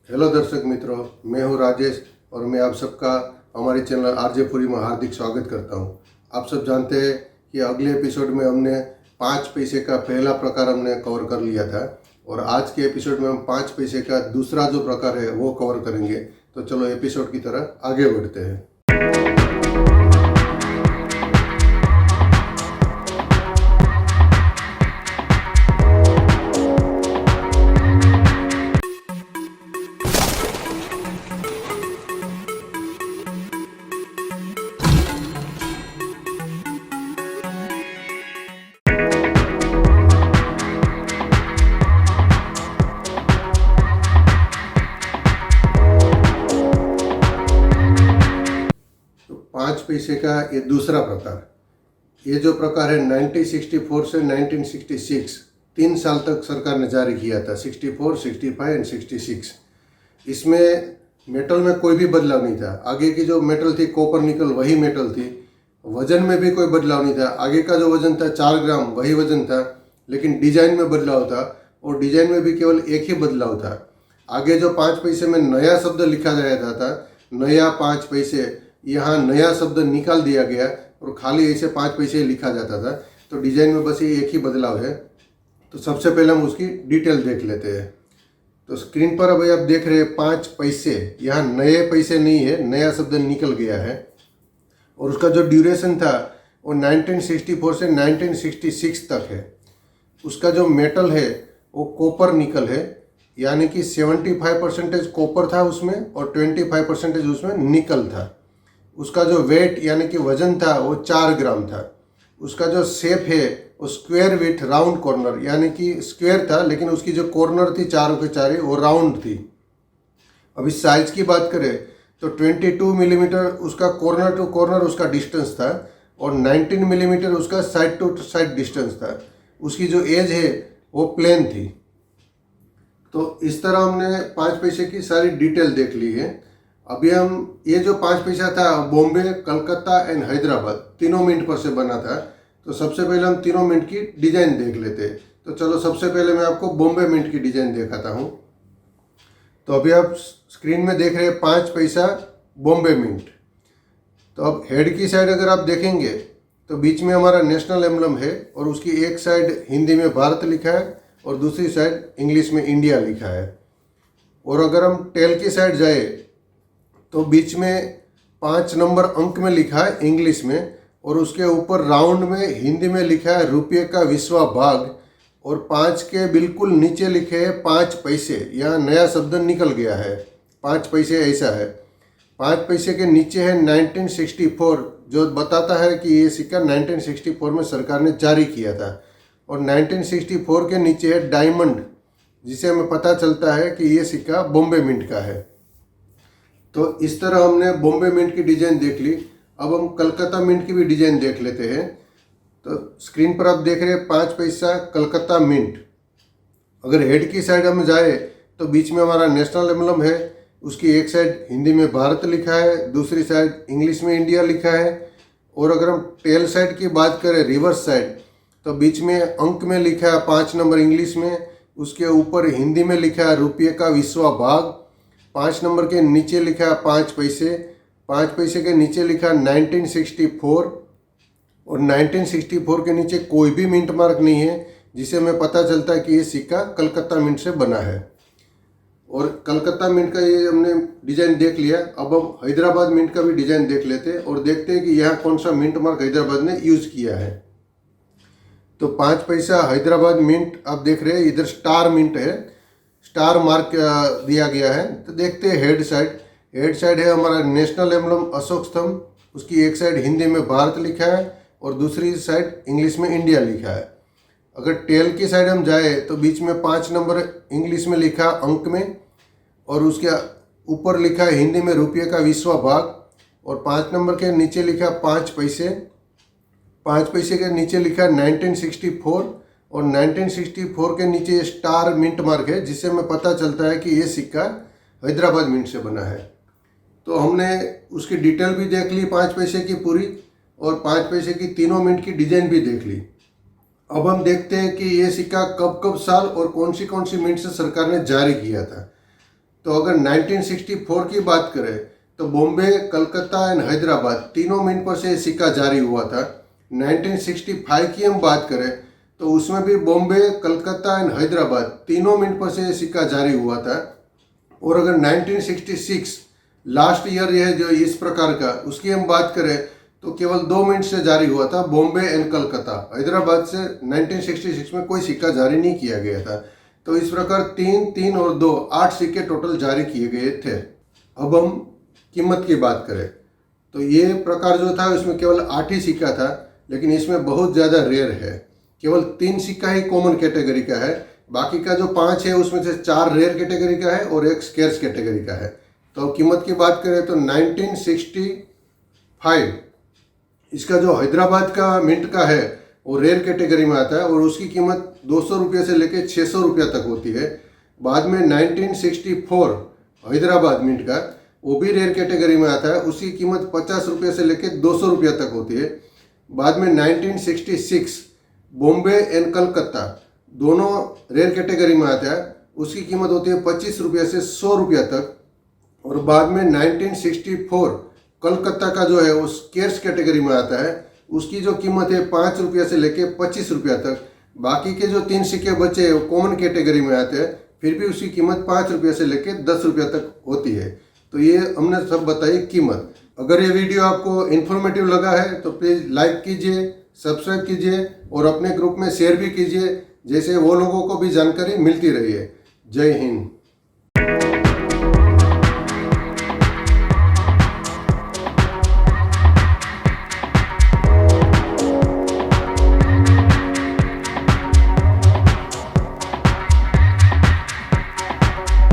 Hello दर्शक मित्रों, मैं हूं राजेश और मैं आप सबका हमारे चैनल आरजे पुरी में हार्दिक स्वागत करता हूं। आप सब जानते हैं कि अगले एपिसोड में हमने 5 पैसे का पहला प्रकार हमने कवर कर लिया था और आज के एपिसोड में हम 5 पैसे का दूसरा जो प्रकार है वो कवर करेंगे। तो चलो एपिसोड की तरह आगे बढ़ते हैं। 5 पैसे का ये दूसरा प्रकार, ये जो प्रकार है 1964 से 1966 3 साल तक सरकार ने जारी किया था। 64, 65 एंड 66। इसमें मेटल में कोई भी बदलाव नहीं था। आगे की जो मेटल थी कॉपर निकल वही मेटल थी। वजन में भी कोई बदलाव नहीं था। आगे का जो वजन था 4 ग्राम वही वजन था, लेकिन डिजाइन में बदलाव था और डिजाइन में भी केवल एक ही बदलाव था। आगे जो 5 पैसे में नया शब्द लिखा जाता था, नया 5 पैसे, यहाँ नया शब्द निकाल दिया गया और खाली ऐसे 5 पैसे लिखा जाता था। तो डिजाइन में बस ये एक ही बदलाव है। तो सबसे पहले हम उसकी डिटेल देख लेते हैं। तो स्क्रीन पर अभी आप देख रहे हैं 5 पैसे, यहाँ नए पैसे नहीं है, नया शब्द निकल गया है और उसका जो ड्यूरेशन था वो 1964 से 1966 तक है। उसका जो मेटल है वो कॉपर निकल है, यानी कि 75% कॉपर था उसमें और 25% उसमें निकल था। उसका जो वेट यानी कि वजन था वो 4 ग्राम था। उसका जो शेप है वो स्क्वायर विथ राउंड कॉर्नर, यानी कि स्क्वायर था लेकिन उसकी जो कॉर्नर थी चारों के चारे वो राउंड थी। अभी साइज की बात करें तो 22 मिलीमीटर उसका कॉर्नर टू कॉर्नर उसका डिस्टेंस था और 19 मिलीमीटर उसका साइड टू साइड डिस्टेंस था। उसकी जो एज है वो प्लेन थी। तो इस तरह हमने 5 पैसे की सारी डिटेल देख ली है। अभी हम ये जो 5 पैसा था बॉम्बे, कलकत्ता एंड हैदराबाद तीनों मिनट पर से बना था। तो सबसे पहले हम तीनों मिनट की डिजाइन देख लेते हैं। तो चलो सबसे पहले मैं आपको बॉम्बे मिंट की डिजाइन दिखाता हूँ। तो अभी आप स्क्रीन में देख रहे हैं 5 पैसा बॉम्बे मिंट। तो अब हेड की साइड अगर आप देखेंगे तो बीच में हमारा नेशनल एम्बलम है और उसकी एक साइड हिंदी में भारत लिखा है और दूसरी साइड इंग्लिश में इंडिया लिखा है। और अगर हम टेल की साइड जाए तो बीच में 5 नंबर अंक में लिखा है इंग्लिश में और उसके ऊपर राउंड में हिंदी में लिखा है रुपये का 20वां भाग और 5 के बिल्कुल नीचे लिखे हैं 5 पैसे। यहाँ नया शब्द निकल गया है, 5 पैसे ऐसा है। 5 पैसे के नीचे है 1964, जो बताता है कि ये सिक्का 1964 में सरकार ने जारी किया था। और 1964 के नीचे है डायमंड, जिसे हमें पता चलता है कि ये सिक्का बॉम्बे मिंट का है। तो इस तरह हमने बॉम्बे मिंट की डिजाइन देख ली। अब हम कलकत्ता मिंट की भी डिजाइन देख लेते हैं। तो स्क्रीन पर आप देख रहे हैं 5 पैसा कलकत्ता मिंट। अगर हेड की साइड हम जाए तो बीच में हमारा नेशनल एम्बलम है, उसकी एक साइड हिंदी में भारत लिखा है, दूसरी साइड इंग्लिश में इंडिया लिखा है। और अगर हम टेल साइड की बात करें, रिवर्स साइड, तो बीच में अंक में लिखा है 5 नंबर इंग्लिश में, उसके ऊपर हिंदी में लिखा है रुपये का 20वां भाग। 5 नंबर के नीचे लिखा है 5 पैसे, 5 पैसे के नीचे लिखा 1964 और 1964 के नीचे कोई भी मिंट मार्क नहीं है, जिसे हमें पता चलता है कि ये सिक्का कलकत्ता मिंट से बना है। और कलकत्ता मिंट का ये हमने डिजाइन देख लिया। अब हम हैदराबाद मिंट का भी डिजाइन देख लेते हैं और देखते हैं कि यहाँ कौन सा मिंट मार्क हैदराबाद ने यूज किया है। तो 5 पैसा हैदराबाद मिंट आप देख रहे हैं, इधर स्टार मिंट है, स्टार मार्क दिया गया है। तो देखते हैं हेड साइड। हेड साइड है हमारा नेशनल एम्बलम अशोक स्तंभ, उसकी एक साइड हिंदी में भारत लिखा है और दूसरी साइड इंग्लिश में इंडिया लिखा है। अगर टेल की साइड हम जाए तो बीच में 5 नंबर इंग्लिश में लिखा अंक में और उसके ऊपर लिखा है हिंदी में रुपये का 20वां भाग और 5 नंबर के नीचे लिखा 5 पैसे। 5 पैसे के नीचे लिखा 1964 और 1964 के नीचे स्टार मिंट मार्क है, जिससे हमें पता चलता है कि ये सिक्का हैदराबाद मिंट से बना है। तो हमने उसकी डिटेल भी देख ली 5 पैसे की पूरी और 5 पैसे की तीनों मिंट की डिजाइन भी देख ली। अब हम देखते हैं कि ये सिक्का कब कब साल और कौन सी मिंट से सरकार ने जारी किया था। तो अगर 1964 की बात करें तो बॉम्बे, कलकत्ता एंड हैदराबाद तीनों मिंट पर से सिक्का जारी हुआ था। 1965 की हम बात करें तो उसमें भी बॉम्बे, कलकत्ता एंड हैदराबाद तीनों मिंट पर से सिक्का जारी हुआ था। और अगर 1966 लास्ट ईयर यह जो इस प्रकार का उसकी हम बात करें तो केवल 2 मिनट से जारी हुआ था, बॉम्बे एंड कलकत्ता। हैदराबाद से 1966 में कोई सिक्का जारी नहीं किया गया था। तो इस प्रकार 3, 3 और 2 8 सिक्के टोटल जारी किए गए थे। अब हम कीमत की बात करें तो ये प्रकार जो था उसमें केवल 8 ही सिक्का था, लेकिन इसमें बहुत ज़्यादा रेयर है। केवल 3 सिक्का ही कॉमन कैटेगरी का है, बाकी का जो 5 है उसमें से 4 रेयर कैटेगरी का है और 1 स्केर्स कैटेगरी का है। तो कीमत की बात करें तो 1965 इसका जो हैदराबाद का मिंट का है वो रेयर कैटेगरी में आता है और उसकी कीमत 200 रुपये से लेकर 600 रुपया तक होती है। बाद में 1964 हैदराबाद मिंट का वो भी रेयर कैटेगरी में आता है, उसकी कीमत 50 रुपये से लेकर 200 रुपया तक होती है। बाद में 1966 बॉम्बे एंड कलकत्ता दोनों रेयर कैटेगरी में आता है, उसकी कीमत होती है 25 रुपये से 100 रुपया तक। और बाद में 1964 कलकत्ता का जो है वो स्केर्स कैटेगरी में आता है, उसकी जो कीमत है 5 रुपये से लेके 25 रुपया तक। बाकी के जो 3 सिक्के बचे हैं वो कॉमन कैटेगरी में आते हैं, फिर भी उसकी कीमत 5 रुपये से लेके 10 रुपया तक होती है। तो ये हमने सब बताई कीमत। अगर ये वीडियो आपको इन्फॉर्मेटिव लगा है तो प्लीज़ लाइक कीजिए, सब्सक्राइब कीजिए और अपने ग्रुप में शेयर भी कीजिए, जैसे वो लोगों को भी जानकारी मिलती रही है। जय हिंद।